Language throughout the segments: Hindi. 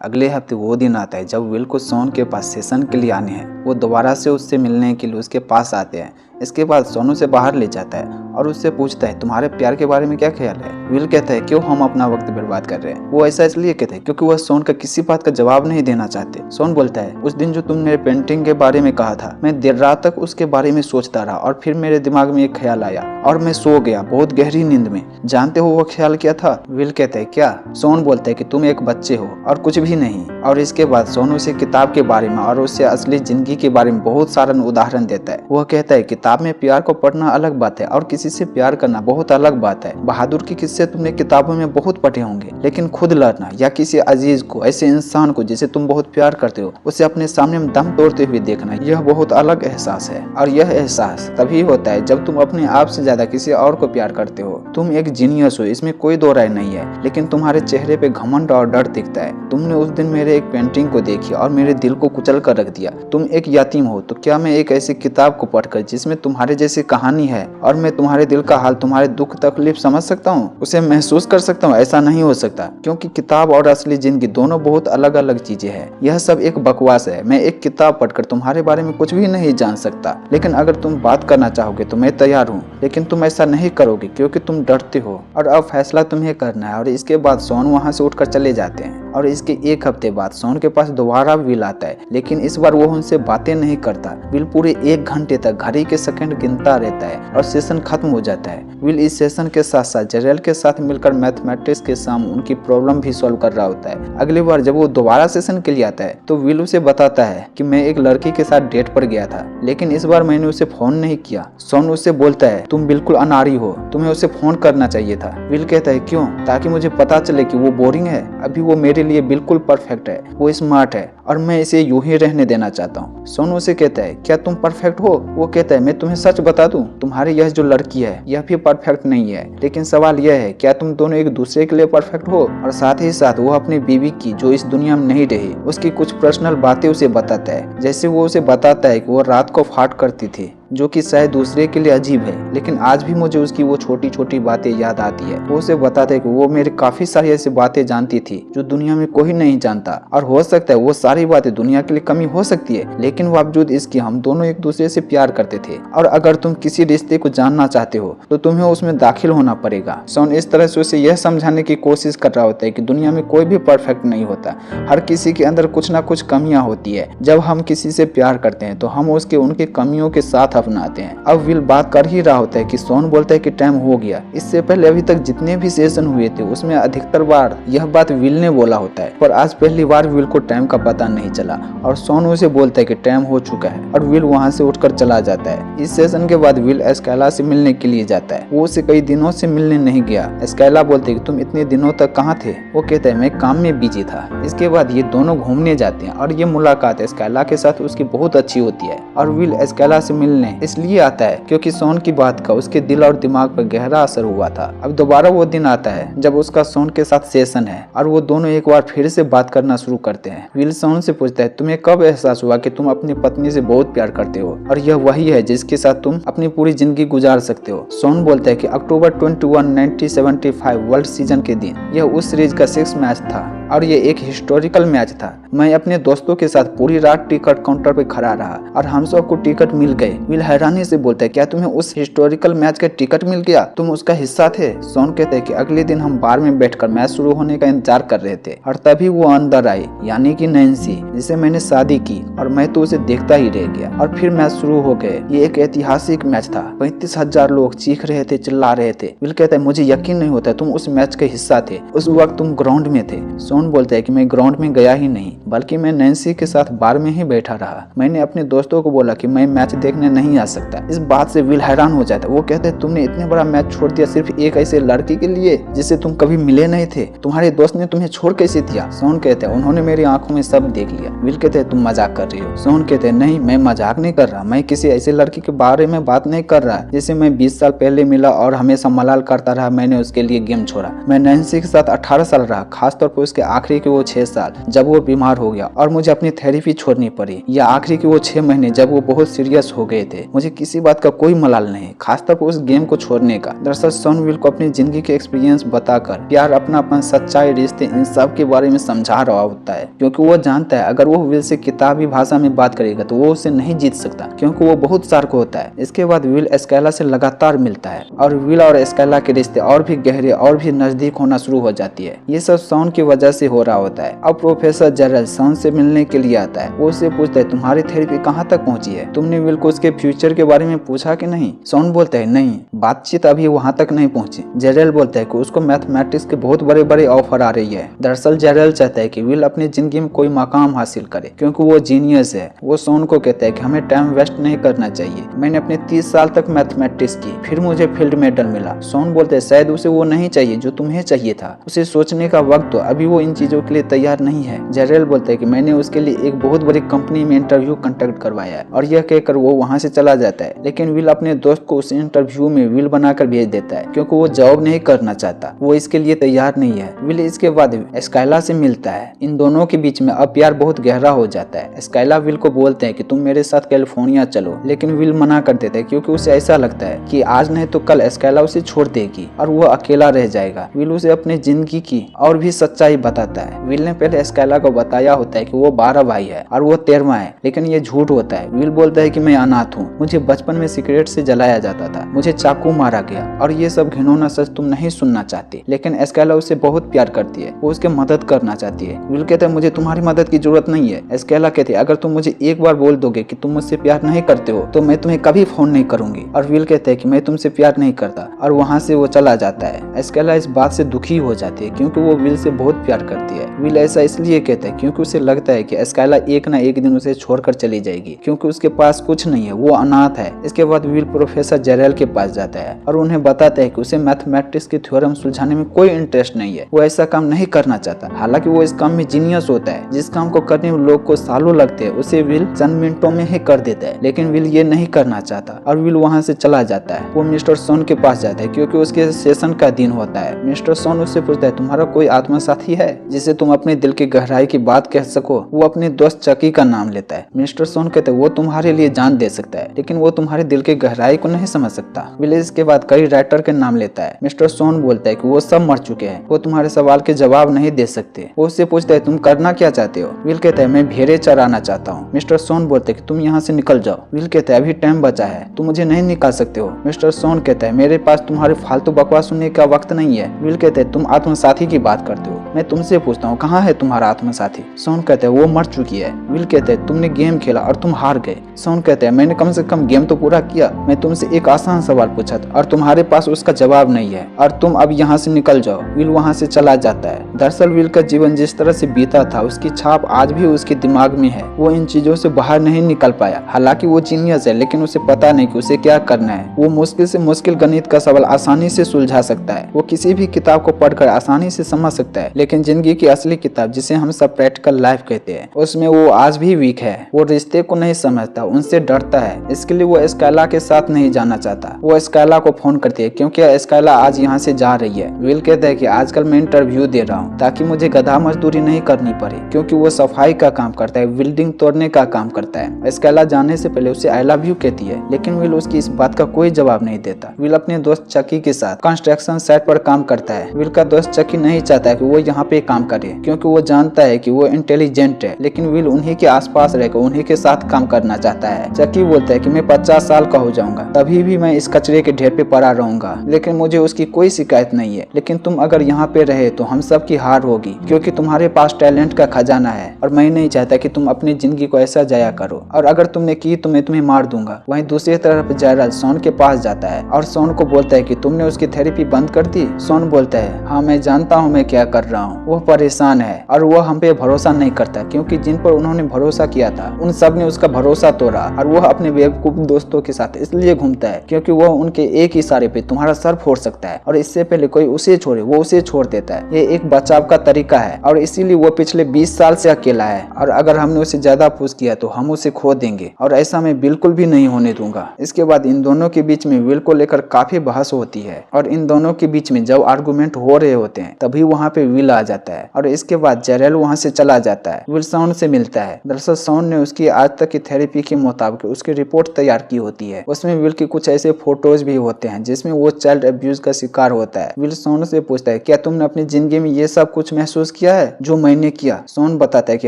अगले हफ्ते वो दिन आता है जब विल को शॉन के पास सेशन के लिए आने हैं। वो दोबारा से उससे मिलने के लिए उसके पास आते हैं। इसके बाद शॉन उसे बाहर ले जाता है और उससे पूछता है तुम्हारे प्यार के बारे में क्या ख्याल है। विल कहता है क्यों हम अपना वक्त बर्बाद कर रहे हैं। वो ऐसा इसलिए कहते हैं क्योंकि वह शॉन का किसी बात का जवाब नहीं देना चाहते। शॉन बोलता है उस दिन जो तुम मेरे पेंटिंग के बारे में कहा था, मैं देर रात तक उसके बारे में सोचता रहा और फिर मेरे दिमाग में एक ख्याल आया और मैं सो गया बहुत गहरी नींद में। जानते हो वो ख्याल क्या था? विल कहता है क्या? शॉन बोलता है कि तुम एक बच्चे हो और कुछ भी नहीं। और इसके बाद शॉन उसे किताब के बारे में और उससे असली जिंदगी के बारे में बहुत सारा उदाहरण देता है। वह कहता है किताब में प्यार को पढ़ना अलग बात है और किसी से प्यार करना बहुत अलग बात है। बहादुर के किस्से तुमने किताबों में बहुत पढ़े होंगे, लेकिन खुद लड़ना या किसी अजीज को, ऐसे इंसान को जिसे तुम बहुत प्यार करते हो, उसे अपने सामने दम तोड़ते हुए देखना, यह बहुत अलग एहसास है। और यह एहसास तभी होता है जब तुम अपने आप से ज्यादा किसी और को प्यार करते हो। तुम एक जीनियस हो, इसमें कोई दो राय नहीं है, लेकिन तुम्हारे चेहरे पे घमंड और डर दिखता है। तुमने उस दिन मेरे एक पेंटिंग को देखी और मेरे दिल को कुचल कर रख दिया। तुम एक यतीम हो, तो क्या मैं एक ऐसी किताब को पढ़कर जिसमें तुम्हारे जैसी कहानी है और मैं तुम्हारे दिल का हाल, तुम्हारे दुख तकलीफ समझ सकता हूँ, उसे महसूस कर सकता हूँ? ऐसा नहीं हो सकता, क्योंकि किताब और असली जिंदगी दोनों बहुत अलग अलग चीजें हैं। यह सब एक बकवास है। मैं एक किताब पढ़कर तुम्हारे बारे में कुछ भी नहीं जान सकता, लेकिन अगर तुम बात करना चाहोगे तो मैं तैयार हूँ, लेकिन तुम ऐसा नहीं करोगे क्योंकि तुम डरते हो। और अब फैसला तुम्हें करना है। और इसके बाद शॉन वहाँ से उठकर चले जाते हैं। और इसके एक हफ्ते बाद शॉन के पास दोबारा विल आता है, लेकिन इस बार वो उनसे बातें नहीं करता। विल पूरे 1 घंटे तक घड़ी के सेकंड गिनता रहता है और सेशन खत्म हो जाता है। विल इस सेशन के साथ साथ जेरेल के साथ मिलकर मैथमेटिक्स के साम उनकी प्रॉब्लम भी सॉल्व कर रहा होता है। अगली बार जब वो दोबारा सेशन के लिए आता है तो विल उसे बताता है कि मैं एक लड़की के साथ डेट पर गया था, लेकिन इस बार मैंने उसे फोन नहीं किया। शॉन उससे बोलता है तुम बिल्कुल अनाड़ी हो, तुम्हें उसे फोन करना चाहिए था। विल कहता है क्यों? ताकि मुझे पता चले कि वो बोरिंग है। अभी वो मेरे लिए बिल्कुल परफेक्ट है, वो स्मार्ट है और मैं इसे यूं ही रहने देना चाहता हूँ। शॉन उसे कहता है क्या तुम परफेक्ट हो? वो कहता है मैं तुम्हें सच बता दूं, तुम्हारी यह जो लड़की है यह भी परफेक्ट नहीं है, लेकिन सवाल यह है क्या तुम दोनों एक दूसरे के लिए परफेक्ट हो? और साथ ही साथ वो अपनी बीवी की, जो इस दुनिया में नहीं रही, उसकी कुछ पर्सनल बातें उसे बताता है। जैसे वो उसे बताता है कि वो रात को फाट करती थी, जो कि शायद दूसरे के लिए अजीब है, लेकिन आज भी मुझे उसकी वो छोटी छोटी बातें याद आती है। वो उसे बताता है कि वो मेरे काफी सारी ऐसी बातें जानती थी जो दुनिया में कोई नहीं जानता, और हो सकता है वो सारी बातें दुनिया के लिए कमी हो सकती है, लेकिन बावजूद इसके हम दोनों एक दूसरे से प्यार करते थे। और अगर तुम किसी रिश्ते को जानना चाहते हो तो तुम्हें उसमें दाखिल होना पड़ेगा। शॉन इस तरह से उसे यह समझाने की कोशिश कर रहा होता है कि दुनिया में कोई भी परफेक्ट नहीं होता, हर किसी के अंदर कुछ ना कुछ कमियां होती है। जब हम किसी से प्यार करते हैं तो हम उसके उनके कमियों के साथ अपनाते हैं। अब विल बात कर ही रहा होता है कि शॉन बोलता है कि टाइम हो गया। इससे पहले अभी तक जितने भी सेशन हुए थे उसमें अधिकतर बार यह बात विल ने बोला होता है, पर आज पहली बार विल को टाइम का पता नहीं चला और शॉन उसे बोलता है कि टाइम हो चुका है और विल वहां से उठकर चला जाता है। इस सेशन के बाद विल स्काइला से मिलने के लिए जाता है। वो उसे कई दिनों से मिलने नहीं गया। स्काइला बोलते है कि तुम इतने दिनों तक कहाँ थे? वो कहता है मैं काम में बिजी था। इसके बाद ये दोनों घूमने जाते हैं और ये मुलाकात स्काइला के साथ उसकी बहुत अच्छी होती है। और विल स्काइला से मिलने इसलिए आता है क्योंकि शॉन की बात का उसके दिल और दिमाग पर गहरा असर हुआ था। अब दोबारा वो दिन आता है जब उसका शॉन के साथ सेशन है और वो दोनों एक बार फिर से बात करना शुरू करते हैं। विल शॉन से पूछता है तुम्हें कब एहसास हुआ कि तुम अपनी पत्नी से बहुत प्यार करते हो और यह वही है जिसके साथ तुम अपनी पूरी जिंदगी गुजार सकते हो? शॉन बोलता है कि अक्टूबर 21, 1975 वर्ल्ड सीजन के दिन। यह उस सीरीज का 6th मैच था और ये एक हिस्टोरिकल मैच था। मैं अपने दोस्तों के साथ पूरी रात टिकट काउंटर पे खड़ा रहा और हम सबको टिकट मिल गए। विल हैरानी से बोलता है क्या तुम्हें उस हिस्टोरिकल मैच का टिकट मिल गया? तुम उसका हिस्सा थे? शॉन कहते हैं कि अगले दिन हम बार में बैठकर मैच शुरू होने का इंतजार कर रहे थे और तभी वो अंदर आई, यानी कि नैन्सी, जिसे मैंने शादी की, और मैं तो उसे देखता ही रह गया। और फिर मैच शुरू हो गए। ये एक ऐतिहासिक मैच था। 35,000 लोग चीख रहे थे, चिल्ला रहे थे। विल कहता है मुझे यकीन नहीं होता तुम उस मैच के हिस्सा थे। उस वक्त तुम ग्राउंड में थे। शॉन बोलता है कि मैं ग्राउंड में गया ही नहीं, बल्कि मैं नैन्सी के साथ बार में ही बैठा रहा। मैंने अपने दोस्तों को बोला कि मैं मैच देखने नहीं आ सकता। इस बात से विल हैरान हो जाता है। वो कहते हैं तुमने इतने बड़ा मैच छोड़ दिया सिर्फ एक ऐसे लड़की के लिए जिससे तुम कभी मिले नहीं थे? तुम्हारे दोस्त ने तुम्हें छोड़ कैसे दिया? शॉन कहते हैं उन्होंने मेरी आंखों में सब देख लिया। विल कहते हैं तुम मजाक कर रही हो। शॉन कहते हैं नहीं, मैं मजाक नहीं कर रहा। मैं किसी ऐसे लड़की के बारे में बात नहीं कर रहा जिसे मैं 20 साल पहले मिला और हमेशा मलाल करता रहा। मैंने उसके लिए गेम छोड़ा। मैं नैन्सी के साथ 18 साल रहा, खासतौर पर उसके आखिरी के वो 6 साल जब वो बीमार हो गया और मुझे अपनी थेरेपी छोड़नी पड़ी, या आखिरी के वो 6 महीने जब वो बहुत सीरियस हो गए थे। मुझे किसी बात का कोई मलाल नहीं, खासतौर उस गेम को छोड़ने का। दरअसल शॉन विल को अपनी जिंदगी के एक्सपीरियंस बताकर प्यार, अपनापन, सच्चाई, रिश्ते, इन सब के बारे में समझा रहा होता है, क्योंकि वो जानता है अगर वो विल से किताबी भाषा में बात करेगा तो वो उसे नहीं जीत सकता, क्योंकि वो बहुत शार्क होता है। इसके बाद विल स्काइला से लगातार मिलता है और विल और स्काइला के रिश्ते और भी गहरे और भी नजदीक होना शुरू हो जाती है। ये सब शॉन की वजह से हो रहा होता है। अब प्रोफेसर जेरल शॉन से मिलने के लिए आता है। वो उससे पूछता है तुम्हारी थेरेपी कहाँ तक पहुंची है, तुमने विल को उसके फ्यूचर के बारे में पूछा कि नहीं। शॉन बोलता है नहीं, बातचीत अभी वहाँ तक नहीं पहुंची। जेरल बोलता है कि उसको मैथमेटिक्स के बहुत बड़े बड़े ऑफर आ रही है। दरअसल जेरल चाहता है कि विल अपनी जिंदगी में कोई मकाम हासिल करे, क्योंकि वो जीनियस है। वो शॉन को कहता है कि हमें टाइम वेस्ट नहीं करना चाहिए। मैंने अपने 30 साल तक मैथमेटिक्स की, फिर मुझे फील्ड मेडल मिला। शॉन बोलते हैं शायद उसे वो नहीं चाहिए जो तुम्हें चाहिए था, उसे सोचने का वक्त, तो अभी वो इन चीजों के लिए तैयार नहीं है। जेरल बोलता है कि मैंने उसके लिए एक बहुत बड़ी कंपनी में इंटरव्यू कंडक्ट करवाया है, और यह कहकर वो वहाँ से चला जाता है। लेकिन विल अपने दोस्त को उस इंटरव्यू में विल बनाकर भेज देता है, क्योंकि वो जॉब नहीं करना चाहता, वो इसके लिए तैयार नहीं है। विल इसके बाद स्काइला से मिलता है। इन दोनों के बीच में अब प्यार बहुत गहरा हो जाता है। स्काइला विल को बोलते हैं कि तुम मेरे साथ कैलिफोर्निया चलो, लेकिन विल मना कर देता है, क्योंकि उसे ऐसा लगता है कि आज नहीं तो कल स्काइला उसे छोड़ देगी और वो अकेला रह जाएगा। विल उसे अपनी जिंदगी की और भी सच्चाई बताता है। विल ने पहले स्काइला को बताया होता है कि वो 12 भाई है और वो 13वां है, लेकिन ये झूठ होता है। विल बोलता है कि मैं अनाथ हूँ, मुझे बचपन में सिगरेट से जलाया जाता था, मुझे चाकू मारा गया, और ये सब घिनौना सच तुम नहीं सुनना चाहती। लेकिन स्काइला उसे बहुत प्यार करती है, वो उसके मदद करना चाहती है। विल कहता है मुझे तुम्हारी मदद की जरूरत नहीं है। स्काइला कहती है अगर तुम मुझे एक बार बोल दोगे कि तुम मुझसे प्यार नहीं करते हो तो मैं तुम्हें कभी फोन नहीं करूंगी। और विल कहता है कि मैं तुमसे प्यार नहीं करता, और वहाँ से वो चला जाता है। स्काइला इस बात से दुखी हो जाती है, क्योंकि वो विल से बहुत प्यार करती है। विल ऐसा इसलिए कहता है क्योंकि उसे लगता है कि स्काइला एक ना एक दिन उसे छोड़कर चली जाएगी, क्योंकि उसके पास कुछ नहीं है, वो अनाथ है। इसके बाद विल प्रोफेसर जेरल के पास जाता है और उन्हें बताता है कि उसे मैथमेटिक्स के थ्योरम सुलझाने में कोई इंटरेस्ट नहीं है, वो ऐसा काम नहीं करना चाहता। हालांकि वो इस काम में जीनियस होता है, जिस काम को करने में लोग को सालों लगते हैं उसे विल चंद मिनटों में ही कर देता है। लेकिन विल ये नहीं करना चाहता और विल वहाँ से चला जाता है। वो मिस्टर शॉन के पास जाता है, क्योंकि उसके सेशन का दिन होता है। मिस्टर शॉन उससे पूछता है तुम्हारा कोई आत्मा साथी है जिसे तुम अपने दिल की गहराई की बात कह सको। वो अपने दोस्त चकी का नाम लेता है। मिस्टर शॉन कहते हैं वो तुम्हारे लिए जान दे सकता है, लेकिन वो तुम्हारे दिल की गहराई को नहीं समझ सकता। विल इसके बाद कई राइटर के नाम लेता है। मिस्टर शॉन बोलता है कि वो सब मर चुके हैं, वो तुम्हारे सवाल के जवाब नहीं दे सकते। वो उससे पूछता है तुम करना क्या चाहते हो। विल कहता है मैं भेड़े चराना चाहता हूँ। मिस्टर शॉन बोलते हैं कि तुम यहाँ से निकल जाओ। विल कहता है अभी टाइम बचा है, तुम मुझे नहीं निकाल सकते हो। मिस्टर शॉन कहता है मेरे पास तुम्हारे फालतू बकवास सुनने का वक्त नहीं है। विल कहते हैं तुम आत्मसाथी की बात करते हो, मैं तुमसे पूछता हूँ कहाँ है तुम्हारा आत्मसाथी। शॉन कहते हैं वो मर चुकी है। विल कहते हैं तुमने गेम खेला और तुम हार गए। शॉन कहते हैं मैंने कम से कम गेम तो पूरा किया, मैं तुमसे एक आसान सवाल पूछा था और तुम्हारे पास उसका जवाब नहीं है, और तुम अब यहाँ से निकल जाओ। विल वहाँ से चला जाता है। दरअसल विल का जीवन जिस तरह से बीता था उसकी छाप आज भी उसके दिमाग में है। वो इन चीजों से बाहर नहीं निकल पाया। हालांकि वो जीनियस है, लेकिन उसे पता नहीं कि उसे क्या करना है। वो मुश्किल से मुश्किल गणित का सवाल आसानी से सुलझा सकता है, वो किसी भी किताब को पढ़कर आसानी से समझ सकता है, लेकिन जिंदगी की असली किताब जिसे हम सब प्रैक्टिकल लाइफ कहते हैं उसमें वो आज भी वीक है। वो रिश्ते को नहीं समझता, उनसे डरता है। इसके लिए वो स्काइला के साथ नहीं जाना चाहता। वो स्काइला को फोन करती है क्योंकि स्काइला आज यहाँ से जा रही है। विल कहता है कि आजकल मैं इंटरव्यू दे रहा हूँ ताकि मुझे गधा मजदूरी नहीं करनी पड़े, क्योंकि वो सफाई का काम करता है, बिल्डिंग तोड़ने का काम करता है। स्काइला जाने से पहले उसे आई लव यू कहती है, लेकिन विल उसकी इस बात का कोई जवाब नहीं देता। विल अपने दोस्त चकी के साथ कंस्ट्रक्शन साइट पर काम करता है। विल का दोस्त चकी नहीं चाहता कि वो यहाँ पे काम करे, क्योंकि वो जानता है कि वो इंटेलिजेंट है, लेकिन विल उन्हीं के आसपास रहकर उन्हीं के साथ काम करना चाहता है। चकी बोलता है कि मैं 50 साल का हो जाऊंगा तभी भी मैं इस कचरे के ढेर पे पड़ा रहूंगा, लेकिन मुझे उसकी कोई शिकायत नहीं है। लेकिन तुम अगर यहाँ पे रहे तो हम सब की हार होगी, क्योंकि तुम्हारे पास टैलेंट का खजाना है और मैं नहीं चाहता कि तुम अपनी जिंदगी को ऐसा जाया करो, और अगर तुमने की तो मैं तुम्हें मार दूंगा। वहीं दूसरी तरफ जेरल शॉन के पास जाता है और शॉन को बोलता है कि तुमने उसकी थेरेपी बंद कर दी। शॉन बोलता है हाँ मैं जानता हूँ मैं क्या कर रहा हूँ। वो परेशान है और वो हम पे भरोसा नहीं करता, क्योंकि जिन पर उन्होंने भरोसा किया था उन सब ने उसका भरोसा तोड़ा, और वो अपने बेवकूफ दोस्तों के साथ इसलिए घूमता है क्योंकि वो उनके एक इशारे पे तुम्हारा सर फोड़ सकता है, और इससे पहले कोई उसे छोड़े वो उसे छोड़ देता है। ये एक बचाव का तरीका है, और इसीलिए वो पिछले 20 साल से अकेला है, और अगर हमने उसे ज्यादा पुश किया तो हम उसे खो देंगे, और ऐसा मैं बिल्कुल भी नहीं होने दूंगा। इसके बाद इन दोनों के बीच में विल को लेकर काफी बहस होती है, और इन दोनों के बीच में जब आर्गुमेंट हो रहे होते हैं तभी वहाँ पे विल विल आ जाता है और इसके बाद जेरेल वहाँ से चला जाता है। विल शॉन से मिलता है। दरअसल शॉन ने उसकी आज तक की थेरेपी के मुताबिक उसकी रिपोर्ट तैयार की होती है। उसमें विल की कुछ ऐसे फोटोज भी होते हैं जिसमें वो चाइल्ड अब्यूज का शिकार होता है। विल शॉन से पूछता है क्या तुमने अपनी जिंदगी में ये सब कुछ महसूस किया है जो मैंने किया। शॉन बताता है कि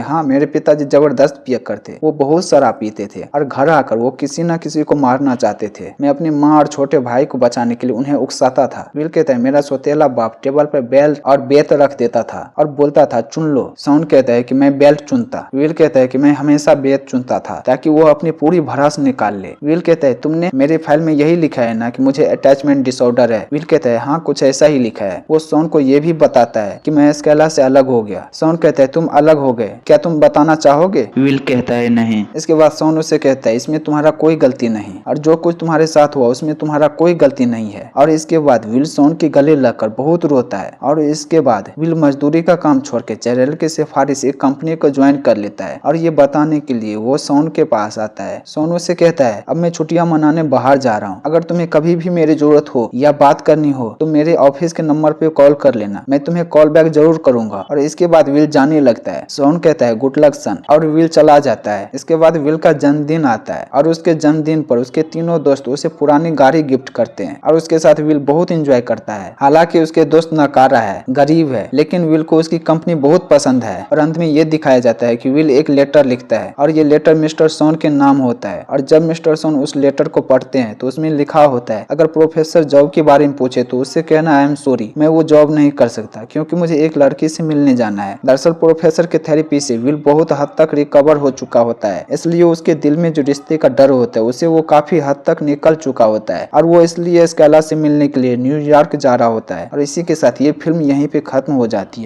हाँ, मेरे पिताजी जबरदस्त पिया करते, वो बहुत शराब पीते थे और घर आकर वो किसी न किसी को मारना चाहते थे। मैं अपनी माँ और छोटे भाई को बचाने के लिए उन्हें उकसाता था। विल कहता है मेरा सौतेला बाप टेबल पर बेल्ट और बेत रख देता था और बोलता था चुन लो। शॉन कहता है कि मैं बेल्ट चुनता। विल कहता है कि मैं हमेशा बेत चुनता था ताकि वो अपनी पूरी भड़ास निकाल ले। विल कहता है तुमने मेरे फाइल में यही लिखा है ना कि मुझे अटैचमेंट डिसऑर्डर है। विल कहता है हाँ, कुछ ऐसा ही लिखा है। वो शॉन को ये भी बताता है कि मैं स्केला से अलग हो गया। शॉन कहता है तुम अलग हो गए, क्या तुम बताना चाहोगे। विल कहता है नहीं। इसके बाद शॉन उसे कहता है इसमें तुम्हारा कोई गलती नहीं और जो कुछ तुम्हारे साथ हुआ उसमें तुम्हारा कोई गलती नहीं है। और इसके बाद विल शॉन के गले लगकर बहुत रोता है और इसके बाद विल मजदूरी का काम छोड़ के जेरेल के सिफारिश एक कंपनी को ज्वाइन कर लेता है और ये बताने के लिए वो शॉन के पास आता है। शॉन उसे कहता है अब मैं छुट्टियां मनाने बाहर जा रहा हूँ, अगर तुम्हें कभी भी मेरी जरूरत हो या बात करनी हो तो मेरे ऑफिस के नंबर पे कॉल कर लेना, मैं तुम्हें कॉल बैक जरूर करूंगा। और इसके बाद विल जाने लगता है। शॉन कहता है गुड लक सन और विल चला जाता है। इसके बाद विल का जन्मदिन आता है और उसके जन्मदिन पर उसके तीनों दोस्त उसे पुरानी गाड़ी गिफ्ट करते हैं और उसके साथ विल बहुत एंजॉय करता है। हालांकि उसके दोस्त नकारा है, गरीब है, लेकिन विल को उसकी कंपनी बहुत पसंद है। और अंत में ये दिखाया जाता है कि विल एक लेटर लिखता है और ये लेटर मिस्टर शॉन के नाम होता है। और जब मिस्टर शॉन उस लेटर को पढ़ते हैं तो उसमें लिखा होता है अगर प्रोफेसर जॉब के बारे में पूछे तो उससे कहना आई एम सॉरी, मैं वो जॉब नहीं कर सकता क्योंकि मुझे एक लड़की से मिलने जाना है। दरअसल प्रोफेसर के थेरेपी से विल बहुत हद तक रिकवर हो चुका होता है, इसलिए उसके दिल में जो रिश्ते का डर होता है उसे वो काफी हद तक निकल चुका होता है और वो इसलिए स्केला से मिलने के लिए न्यूयॉर्क जा रहा होता है। और इसी के साथ ये फिल्म यहीं पे खत्म हो जाती है।